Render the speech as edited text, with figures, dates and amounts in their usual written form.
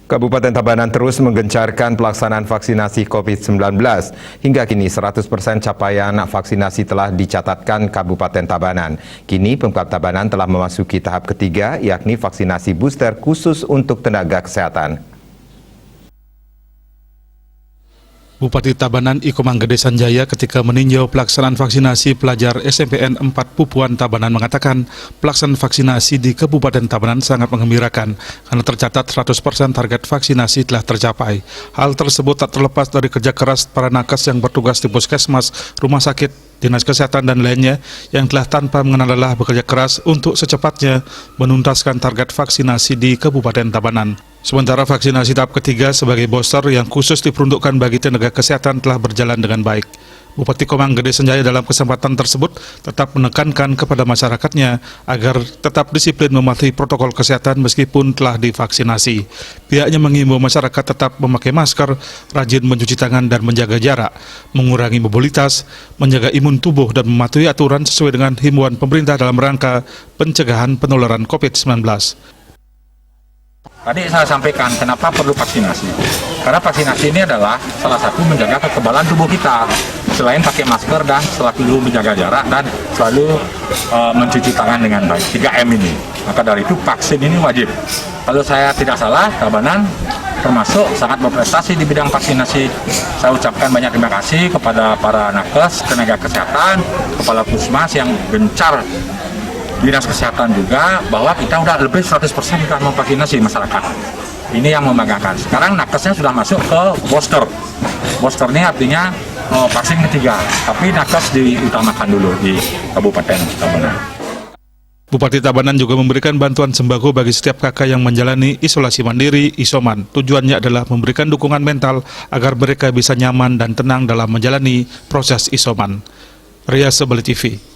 Kabupaten Tabanan terus menggencarkan pelaksanaan vaksinasi COVID-19. Hingga kini 100% capaian vaksinasi telah dicatatkan Kabupaten Tabanan. Kini Pemkab Tabanan telah memasuki tahap ketiga, yakni vaksinasi booster khusus untuk tenaga kesehatan. Bupati Tabanan Iko Manggede Sanjaya ketika meninjau pelaksanaan vaksinasi pelajar SMPN 4 Pupuan Tabanan mengatakan pelaksanaan vaksinasi di Kabupaten Tabanan sangat menggembirakan karena tercatat 100% target vaksinasi telah tercapai. Hal tersebut tak terlepas dari kerja keras para nakes yang bertugas di puskesmas, rumah sakit, dinas kesehatan dan lainnya yang telah tanpa mengenal lelah bekerja keras untuk secepatnya menuntaskan target vaksinasi di Kabupaten Tabanan. Sementara vaksinasi tahap ketiga sebagai booster yang khusus diperuntukkan bagi tenaga kesehatan telah berjalan dengan baik. Bupati Iko Manggede Sanjaya dalam kesempatan tersebut tetap menekankan kepada masyarakatnya agar tetap disiplin mematuhi protokol kesehatan meskipun telah divaksinasi. Pihaknya mengimbau masyarakat tetap memakai masker, rajin mencuci tangan dan menjaga jarak, mengurangi mobilitas, menjaga imun tubuh dan mematuhi aturan sesuai dengan himbauan pemerintah dalam rangka pencegahan penularan COVID-19. Tadi saya sampaikan kenapa perlu vaksinasi. Karena vaksinasi ini adalah salah satu menjaga kekebalan tubuh kita. Selain pakai masker dan selalu menjaga jarak dan selalu mencuci tangan dengan baik. 3M ini. Maka dari itu vaksin ini wajib. Kalau saya tidak salah, Tabanan termasuk sangat berprestasi di bidang vaksinasi. Saya ucapkan banyak terima kasih kepada para nakes, tenaga kesehatan, kepala puskesmas yang gencar, dinas kesehatan juga, bahwa kita udah lebih 100% kita memvaksinasi masyarakat. Ini yang membanggakan. Sekarang nakesnya sudah masuk ke booster. Booster ini artinya vaksin ketiga, tapi nakes diutamakan dulu di Kabupaten Tabanan. Bupati Tabanan juga memberikan bantuan sembako bagi setiap kakak yang menjalani isolasi mandiri isoman. Tujuannya adalah memberikan dukungan mental agar mereka bisa nyaman dan tenang dalam menjalani proses isoman. Ria Sebeli TV.